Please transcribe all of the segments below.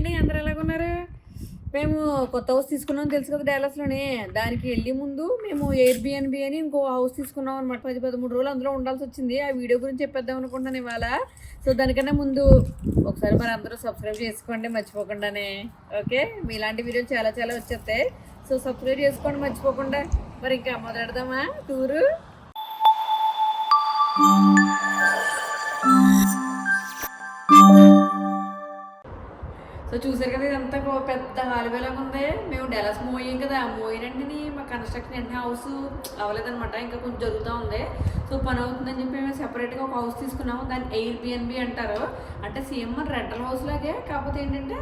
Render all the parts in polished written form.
అండి, అందరూ ఎలాగున్నారు? మేము కొత్త హౌస్ తీసుకున్నాం తెలుసు కదా డాలస్లోనే. దానికి వెళ్ళి ముందు మేము ఎయిర్బిఎన్బి అని ఇంకో హౌస్ తీసుకున్నాం అనమాట. 10-13 రోజులు అందులో ఉండాల్సి వచ్చింది. ఆ వీడియో గురించి చెప్పేద్దాం అనుకుంటున్నాను ఇవాళ. సో దానికన్నా ముందు ఒకసారి మరి అందరూ సబ్స్క్రైబ్ చేసుకోండి మర్చిపోకుండానే. ఓకే, మీలాంటి వీడియోలు చాలా చాలా వచ్చేస్తాయి. సో సబ్స్క్రైబ్ చేసుకోండి మర్చిపోకుండా. మరి ఇంకా మొదలెడదామా టూరు? సో చూసారు కదా, ఇదంతా పెద్ద హాల్వేలాగా ఉంది. మేము డెలాస్ మూవ్ అయ్యాం కదా, మూవ్ అయినండి మా కన్స్ట్రక్షన్ వెంటనే హౌస్ అవ్వలేదనమాట, ఇంకా కొంచెం జరుగుతూ ఉంది. సో పని అవుతుందని చెప్పి మేము సెపరేట్గా ఒక హౌస్ తీసుకున్నాము. దాన్ని ఎయిర్బిఎన్బి అంటారు. అంటే సేమ్ మన రెంటల్ హౌస్ లాగే, కాకపోతే ఏంటంటే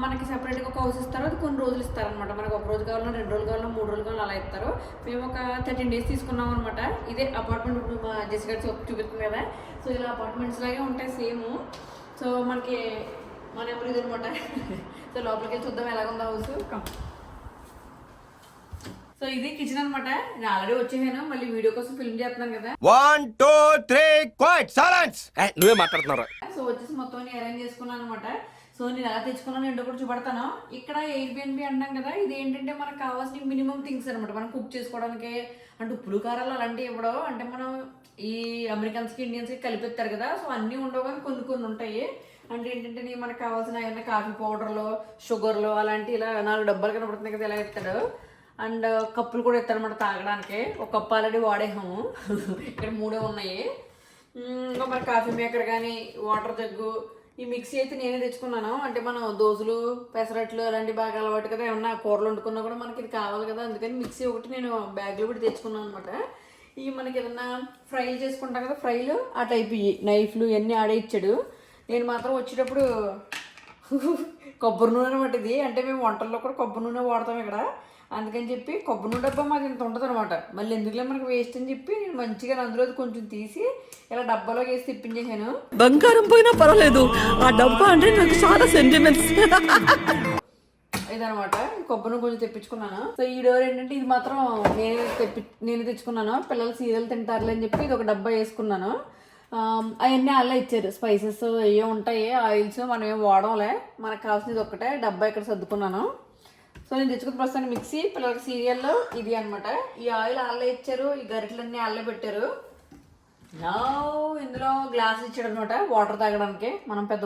మనకి సెపరేట్గా ఒక హౌస్ ఇస్తారు. అది కొన్ని రోజులు ఇస్తారనమాట. మనకు ఒక రోజు కావాలన్నా, 2 రోజులు కావాలన్నా, 3 రోజులు కావాలన్నా అలా ఇస్తారు. మేము ఒక 13 days తీసుకున్నాం అనమాట. ఇదే అపార్ట్మెంట్ ఇప్పుడు మా జెసికా చూపిస్తుంది కదా. సో ఇలా అపార్ట్మెంట్స్ లాగే ఉంటాయి సేమ్. సో మనకి మన ఎవరు ఇది అనమాట. సో లోపలికి వెళ్ళి చూద్దాం ఎలాగుందో హౌస్. సో ఇది కిచెన్ అనమాట. నేను ఆల్రెడీ వచ్చేసాను, మళ్ళీ వీడియో కోసం ఫిల్మ్ చేస్తున్నాను కదా. 1 2 3 క్వైట్ సైలెన్స్. నువ్వే మాట్లాడుతున్నారా? సో వచ్చేసి మొత్తం అరేంజ్ చేసుకున్నాను అనమాట. సో నేను ఎలా తెచ్చుకున్నాను ఏంటో కూడా చూపెడతాను. ఇక్కడ ఎయిర్బిఎన్బి అంటాం కదా, ఇది ఏంటంటే మనకు కావాల్సిన మినిమం థింగ్స్ అనమాట. మనం కుక్ చేసుకోవడానికి అంటే ఉప్పులు కారాలు అలాంటివి ఇవ్వడం. అంటే మనం ఈ అమెరికన్స్కి ఇండియన్స్కి కలిపిస్తారు కదా, సో అన్నీ ఉండవు కానీ కొన్ని కొన్ని ఉంటాయి. అంటే ఏంటంటే మనకు కావాల్సిన ఏమైనా కాఫీ పౌడర్లు, షుగర్లు అలాంటి ఇలా 4 డబ్బాలు కనబడుతున్నాయి కదా, ఇలా ఇస్తాడు. అండ్ కప్పులు కూడా ఇస్తాడు అనమాట తాగడానికి. ఒక కప్పు ఆల్రెడీ వాడేసాము. ఇక్కడ 3 ఉన్నాయి. ఇంకా మరి కాఫీ మేకర్ కానీ, వాటర్ జగ్గు, ఈ మిక్సీ అయితే నేనే తెచ్చుకున్నాను. అంటే మనం దోశలు, పెసరట్లు అలాంటివి బాగా అలవాటు కదా, ఏమన్నా కూరలు వండుకున్నా కూడా మనకి ఇది కావాలి కదా, అందుకని మిక్సీ ఒకటి నేను బ్యాగ్లో పెట్టి తెచ్చుకున్నాను అనమాట. ఇవి మనకి ఏదన్నా ఫ్రైలు చేసుకుంటాం కదా, ఫ్రైలు ఆ టైప్ ఇవి నైఫ్లు ఇవన్నీ ఆడే ఇచ్చాడు. నేను మాత్రం వచ్చేటప్పుడు కొబ్బరి నూనె అనమాట ఇది. అంటే మేము వంటల్లో కూడా కొబ్బరి నూనె వాడతాం ఇక్కడ, అందుకని చెప్పి కొబ్బరి నూనె డబ్బా మాకు ఇంత ఉంటుంది అనమాట. మళ్ళీ ఎందుకులే మనకు వేస్ట్ అని చెప్పి నేను మంచిగా అందులో కొంచెం తీసి ఇలా డబ్బాలో వేసి తిప్పించేసాను. బంగారం పోయినా పర్వాలేదు, ఆ డబ్బా అంటే నాకు చాలా సెంటిమెంట్స్. ఇదనమాట కొబ్బరి నూనె కొంచెం తెప్పించుకున్నాను. సో ఈ డోర్ ఏంటంటే ఇది మాత్రం నేను తెచ్చుకున్నాను. పిల్లలు సీరియల్ తింటారులే అని చెప్పి ఇది ఒక డబ్బా వేసుకున్నాను. అవన్నీ అలా ఇచ్చారు. స్పైసెస్ ఏవో ఉంటాయి, ఆయిల్స్ మనం ఏం వాడంలే, మనకు కావాల్సింది ఒక్కటే డబ్బా ఇక్కడ సర్దుకున్నాను. సో నేను తెచ్చుకున్న ప్రస్తుతానికి మిక్సీ, పిల్లలకి సీరియల్ ఇది అనమాట. ఈ ఆయిల్ అల్లే ఇచ్చారు, ఈ గరిటెలన్నీ అల్లే పెట్టారు. ఇందులో గ్లాస్ ఇచ్చాడు అనమాట వాటర్ తాగడానికి. మనం పెద్ద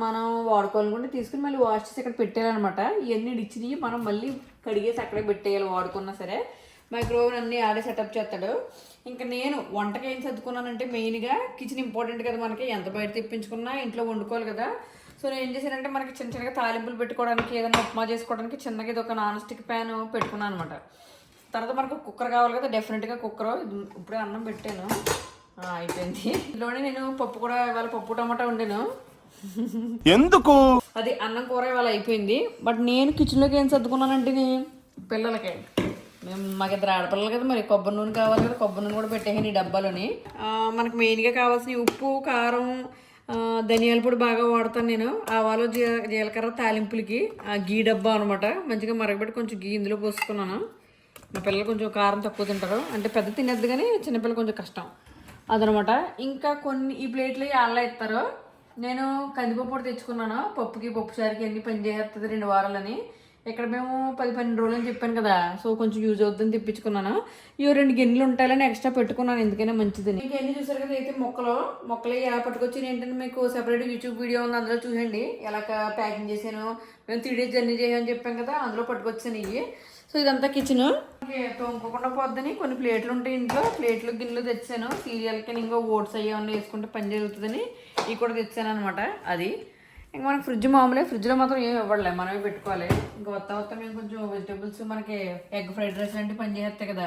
మనం వాడుకోవాలనుకుంటే తీసుకుని మళ్ళీ వాష్ చేసి ఇక్కడ పెట్టేయాలన్నమాట. ఇవన్నీ ఇచ్చినవి మనం మళ్ళీ కడిగేసి అక్కడే పెట్టేయాలి వాడుకున్నా సరే. మైక్రోవేవ్ అన్నీ ఆడే సెటప్ చేస్తాడు. ఇంకా నేను వంటకి ఏం సర్దుకున్నానంటే మెయిన్గా కిచెన్ ఇంపార్టెంట్ కదా మనకి, ఎంత బయట తెప్పించుకున్నా ఇంట్లో వండుకోవాలి కదా. సో నేను ఏం చేశానంటే మనకి చిన్న చిన్నగా తాలింపులు పెట్టుకోవడానికి, ఏదైనా ఉప్మా చేసుకోవడానికి చిన్నగా ఇది ఒక నాన్ స్టిక్ ప్యాన్ పెట్టుకున్నాను అనమాట. తర్వాత మనకు కుక్కర్ కావాలి కదా, డెఫినెట్గా కుక్కర్. ఇప్పుడే అన్నం పెట్టాను, అయిపోయింది. ఇందులోనే నేను పప్పు కూడా ఇవాళ పప్పు టమాటా వండాను. ఎందుకు అది అన్నం కూర ఇవాళ అయిపోయింది. బట్ నేను కిచెన్లోకి ఏం సర్దుకున్నానంటే పిల్లలకి, మేము మాకు 2 ఆడపిల్లలు కదా, మరి కొబ్బరి నూనె కావాలి కదా, కొబ్బరి నూనె కూడా పెట్టేసాను ఈ డబ్బాలోని. మనకు మెయిన్గా కావాల్సిన ఉప్పు, కారం, ధనియాల పొడి బాగా వాడతాను నేను. ఆవాలు, జీలకర్ర తాలింపులకి గీ డబ్బా అనమాట. మంచిగా మరగబెట్టి కొంచెం గీ ఇందులో పోసుకున్నాను. మా పిల్లలు కొంచెం కారం తక్కువ తింటారు, అంటే పెద్ద తినేద్దు కానీ చిన్నపిల్లలు కొంచెం కష్టం అదనమాట. ఇంకా కొన్ని ఈ ప్లేట్లు అలా ఇస్తారు. నేను కందిపప్పు కూడా తెచ్చుకున్నాను. పప్పుకి పప్పుచారికి అన్ని పని చేస్తుంది 2 వారాలని. ఇక్కడ మేము 10-12 రోజులు అని చెప్పాను కదా, సో కొంచెం యూజ్ అవుతుందని తెప్పించుకున్నాను. ఇవి 2 గిన్నెలు ఉంటాయని ఎక్స్ట్రా పెట్టుకున్నాను, ఎందుకైనా మంచిదని. మీకు ఎన్ని చూసారు కదా, అయితే మొక్కలు ఎలా పట్టుకొచ్చి ఏంటంటే మీకు సెపరేట్ యూట్యూబ్ వీడియో ఉంది, అందులో చూడండి ఎలా ప్యాకింగ్ చేశాను. మేము 3 days జర్నీ చేయాలని చెప్పాం కదా, అందులో పట్టుకొచ్చాను ఇవి. సో ఇదంతా కిచెన్. తోముకోకుండా పోద్దని కొన్ని ప్లేట్లు ఉంటాయి ఇంట్లో, ప్లేట్లు గిన్నెలు తెచ్చాను. సీరియల్కి ఇంకా ఓట్స్ అయ్యేవన్నీ వేసుకుంటే పని జరుగుతుందని ఇవి కూడా తెచ్చాను అనమాట. అది ఇంకా మనకి ఫ్రిడ్జ్ మామూలే, ఫ్రిడ్జ్లో మాత్రం ఏమి ఇవ్వడలే, మనమే పెట్టుకోవాలి. ఇంకా వత్త మేము కొంచెం వెజిటేబుల్స్, మనకి ఎగ్ ఫ్రైడ్ రైస్ లాంటివి పని చేస్తాయి కదా,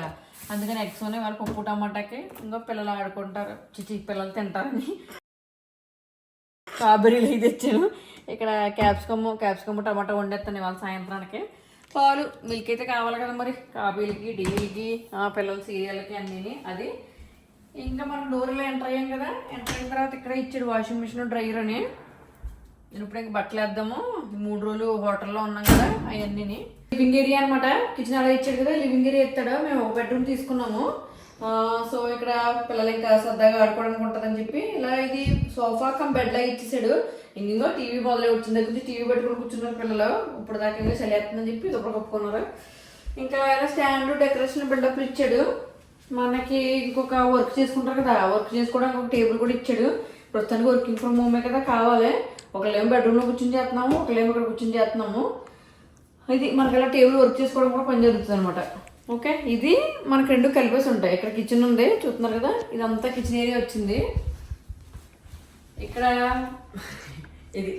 అందుకని ఎగ్స్ ఉన్నాయి వాళ్ళ పప్పు టమాటాకి. ఇంకా పిల్లలు ఆడుకుంటారు, పిల్లలు తింటారని స్ట్రాబెర్రీలు ఇది తెచ్చాను. ఇక్కడ క్యాప్సికమ్ టమాటా వండేస్తాను వాళ్ళ సాయంత్రానికి. పాలు, మిల్క్ అయితే కావాలి కదా మరి, కాఫీలకి, టీలకి, పిల్లల సీరియల్కి అన్నీ. అది ఇంకా మనం డోర్లో ఎంటర్ అయ్యాం కదా, ఎంటర్ అయిన తర్వాత ఇక్కడ ఇచ్చాడు వాషింగ్ మిషన్, డ్రైయర్ అని. నేను ఇప్పుడు ఇంకా బట్టలు వేద్దాము, 3 రోజులు హోటల్లో ఉన్నాం కదా అవన్నీ. లివింగ్ ఏరియా అనమాట. కిచెన్ అలా ఇచ్చాడు కదా, లివింగ్ ఏరియా ఎత్తాడు. మేము ఒక బెడ్రూమ్ తీసుకున్నాము. సో ఇక్కడ పిల్లలు ఇంకా సరదాగా ఆడుకోవడానికి ఉంటుందని చెప్పి ఇలా ఇది సోఫా కమ్ బెడ్ లాగా ఇచ్చేసాడు. ఇంకో టీవీ మొదలై వచ్చిన దగ్గర నుంచి టీవీ పెట్టుకుని కూర్చున్నారు పిల్లలు. ఇప్పుడు దాకా ఇంకా చలివేస్తుందని చెప్పి ఇది ఒకటి కప్పుకున్నారు. ఇంకా ఇలా స్టాండ్ డెకరేషన్ బిల్డప్ ఇచ్చాడు. మనకి ఇంకొక వర్క్ చేసుకుంటారు కదా, వర్క్ చేసుకోవడానికి ఒక టేబుల్ కూడా ఇచ్చాడు. ప్రస్తుతానికి వర్కింగ్ ఫ్రమ్ హోమే కదా కావాలి. ఒకళ్ళేమో బెడ్రూమ్లో కూర్చొని చేస్తున్నాము, ఒకళ్ళేమో ఇక్కడ కూర్చొని చేస్తున్నాము. ఇది మనకి ఇలా టేబుల్ వర్క్ చేసుకోవడం కూడా పని జరుగుతుంది అనమాట. ఓకే, ఇది మనకు రెండు కలిపేసి ఉంటాయి. ఇక్కడ కిచెన్ ఉంది చూస్తున్నారు కదా, ఇదంతా కిచెన్ ఏరియా వచ్చింది. ఇక్కడ ఇది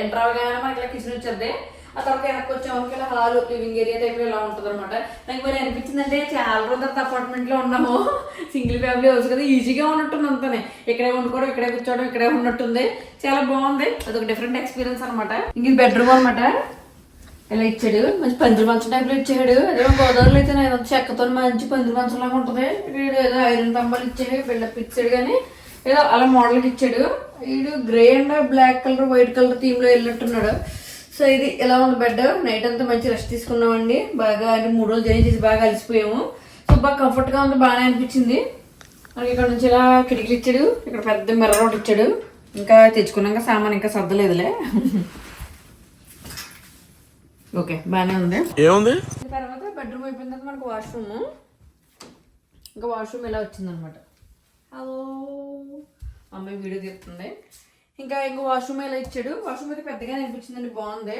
ఎంటర్ అవగానే మనకి ఇలా కిచెన్ వచ్చేది. ఆ తర్వాత వెనక్కి వచ్చాము ఇలా హాల్ లివింగ్ ఏరియా టైప్లో ఇలా ఉంటుంది అనమాట. నాకు మరి అనిపించింది అంటే చాలా రోజుల తర్వాత అపార్ట్మెంట్లో ఉన్నాము, సింగిల్ ఫ్యామిలీ హౌస్ కదా, ఈజీగా ఉన్నట్టుంది అంతానే. ఇక్కడే వండుకోవడం, ఇక్కడే కూర్చోవడం, ఇక్కడే ఉన్నట్టుంది. చాలా బాగుంది, అదొక డిఫరెంట్ ఎక్స్పీరియన్స్ అనమాట. ఇంక ఇది బెడ్రూమ్ అనమాట. ఇలా ఇచ్చాడు, మంచి పందిరి మంచం టైప్లో ఇచ్చాడు. అదేమో గోదావరిలో అయితే ఏదో చెక్కతో మంచి పందిరి మంచం లాగా ఉంటుంది. వీడు ఏదో ఐరన్ తంబాలు ఇచ్చాడు, బిల్డప్ ఇచ్చాడు, కానీ ఏదో అలా మోడల్కి ఇచ్చాడు. వీడు grey and black colour white colour థీమ్లో వెళ్ళినట్టున్నాడు. సో ఇది ఎలా ఉంది బెడ్. నైట్ అంతా మంచి రెస్ట్ తీసుకున్నామండి బాగా. అంటే 3 రోజులు జర్నీ చేసి బాగా అలసిపోయాము. సో బాగా కంఫర్ట్గా ఉంది, బాగానే అనిపించింది. మనకి ఇక్కడ నుంచి ఇలా కిటికీలు ఇచ్చాడు, ఇక్కడ పెద్ద మిర్రర్ ఒకటి ఇచ్చాడు. ఇంకా తెచ్చుకున్నాక సామాన్ ఇంకా సర్దలేదులే. ఓకే, బాగానే ఉంది. ఏముంది తర్వాత బెడ్రూమ్ అయిపోయిన తర్వాత మనకు వాష్రూమ్. ఇంకా వాష్రూమ్ ఇలా వచ్చిందనమాట. హలో అమ్మాయి వీడియో తీస్తుంది. ఇంకా వాష్రూమ్ ఇలా ఇచ్చాడు. వాష్రూమ్ అయితే పెద్దగానే అనిపించిందండి, బాగుంది.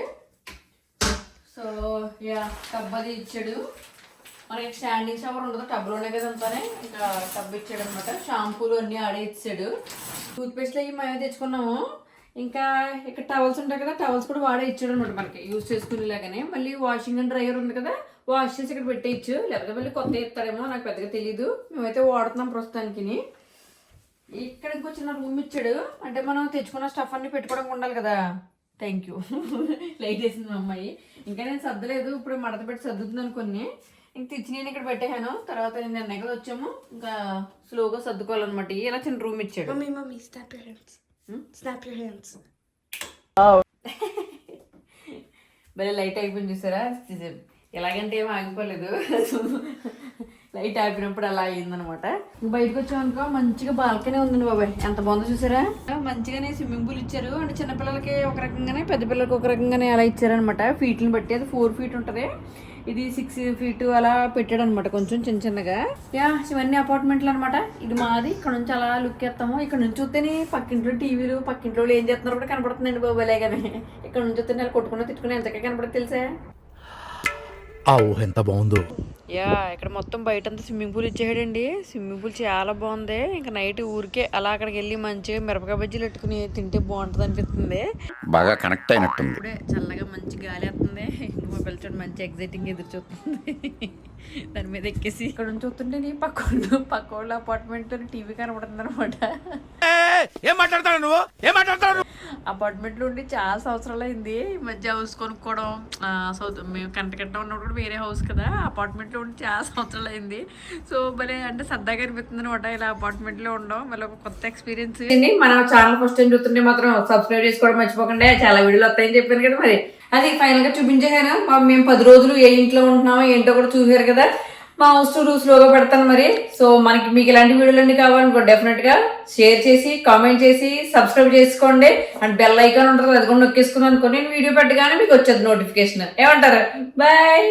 సో యా టబ్ అది ఇచ్చాడు. మనకి స్టాండింగ్ షవర్ ఉండదు, టబ్లోనే కదా అంతానే. ఇంకా టబ్ ఇచ్చాడు అనమాట. షాంపూలు అన్నీ ఆడే ఇచ్చాడు. టూత్పేస్ట్లు అవి మేమే తెచ్చుకున్నాము. ఇంకా ఇక్కడ టవల్స్ ఉంటాయి కదా, టవల్స్ కూడా వాడే ఇచ్చాడు అనమాట మనకి యూజ్ చేసుకునేలాగానే. మళ్ళీ వాషింగ్ అండ్ డ్రైయర్ ఉంది కదా, వాష్ చేసి ఇక్కడ పెట్టేయచ్చు. లేకపోతే మళ్ళీ కొత్త ఇస్తాడేమో, నాకు పెద్దగా తెలీదు. మేమైతే వాడుతున్నాం ప్రస్తుతానికి. ఇక్కడ ఇంకో చిన్న రూమ్ ఇచ్చాడు. అంటే మనం తెచ్చుకున్న స్టఫ్ అన్ని పెట్టుకోవడానికి ఉండాలి కదా. థ్యాంక్ యూ లైట్ వేసింది మా అమ్మాయి. ఇంకా నేను సర్దలేదు, ఇప్పుడు మడత పెట్టి సర్దుతున్నాను కొన్ని. ఇంక తెచ్చి నేను ఇక్కడ పెట్టాను. తర్వాత నేను అన్నయ్య కదా వచ్చాము, ఇంకా స్లోగా సర్దుకోవాలన్నమాట. ఇలా చిన్న రూమ్ ఇచ్చాడు. Mummy snap your hands. Snap your hands. భలే లైట్ అయిపోయింది చూసారా. ఎలాగంటే ఏమో ఆగిపోలేదు, లైట్ ఆపినప్పుడు అలా అయిందనమాట. బయటకు వచ్చామనుకో మంచిగా బాల్కనీ ఉందండి బాబాయ్, ఎంత బాగుందో చూసారా. మంచిగానే స్విమ్మింగ్ పూల్ ఇచ్చారు. అంటే చిన్నపిల్లలకి ఒక రకంగానే, పెద్ద పిల్లలకి ఒక రకంగానే అలా ఇచ్చారనమాట. ఫీట్ని బట్టి అది 4 feet ఉంటుంది, ఇది 6 feet అలా పెట్టాడు అనమాట, కొంచెం చిన్న చిన్నగా. యా ఇవన్నీ అపార్ట్మెంట్లు అనమాట. ఇది మాది. ఇక్కడ నుంచి అలా లుక్ వేస్తాము. ఇక్కడ నుంచి చూస్తేనే పక్కింట్లో టీవీలు, పక్కింట్లో ఏం చేస్తున్నారో కూడా కనపడుతుందండి బాబాయ్. కానీ ఇక్కడ నుంచి చూస్తే నేను కొట్టుకుని తిట్టుకుని ఎంతకే కనపడదు తెలుసా. ఆ ఊహ ఎంత బాగుందో. యా ఇక్కడ మొత్తం బయటంతా స్విమ్మింగ్ పూల్ ఇచ్చేసాడండి. స్విమ్మింగ్ పూల్ చాలా బాగుంది. ఇంకా నైట్ ఊరికే అలా అక్కడికి వెళ్ళి మంచిగా మిరపకాయ బజ్జీలు పెట్టుకుని తింటే బాగుంటుంది అనిపిస్తుంది. బాగా కనెక్ట్ అయినట్టుంది. ఇప్పుడే చల్లగా మంచి గాలి వస్తుంది. మా పిల్లచోడు మంచి ఎగ్జైటింగ్ ఎదురు చూస్తుంది. దాని మీద ఎక్కేసి ఇక్కడ నుంచి చూస్తుంటే నీ పక్కోళ్ళ అపార్ట్మెంట్ టీవీ కనబడుతుంది అనమాట. ఏం మాట్లాడతాడు నువ్వు, ఏం మాట్లాడతాడు? అపార్ట్మెంట్లో ఉండి చాలా సంవత్సరాలు అయింది. ఈ మధ్య హౌస్ కొనుక్కోవడం. మేము కంటకట్ట ఉన్నప్పుడు వేరే హౌస్ కదా, అపార్ట్మెంట్లో ఉండి చాలా సంవత్సరాలు అయింది. సో భలే అంటే సరదాగా అనిపిస్తుంది అనమాట ఇలా అపార్ట్మెంట్లో ఉండడం. మళ్ళీ ఒక కొత్త ఎక్స్పీరియన్స్. మన ఛానల్ ఫస్ట్ టైం చూస్తుంటే మాత్రం సబ్స్క్రైబ్ చేసుకోవడం మర్చిపోకండి. చాలా వీడియోలు వస్తాయని చెప్పాను కదా, మరి అది ఫైనల్ గా చూపించేసాను. మేము 10 రోజులు ఏ ఇంట్లో ఉంటున్నామో ఏంటో కూడా చూసారు కదా. మా హౌస్ టూర్ స్లోగా పెడతాను మరి. సో మీకు ఇలాంటి వీడియోలు అన్ని కావాలనుకో డెఫినెట్ గా షేర్ చేసి, కామెంట్ చేసి, సబ్స్క్రైబ్ చేసుకోండి. అండ్ బెల్ ఐకాన్ ఉంటుంది, అది కూడా నొక్కేసుకున్నాను అనుకో, నేను వీడియో పెట్టగానే మీకు వచ్చేది నోటిఫికేషన్. ఏమంటారు? బాయ్.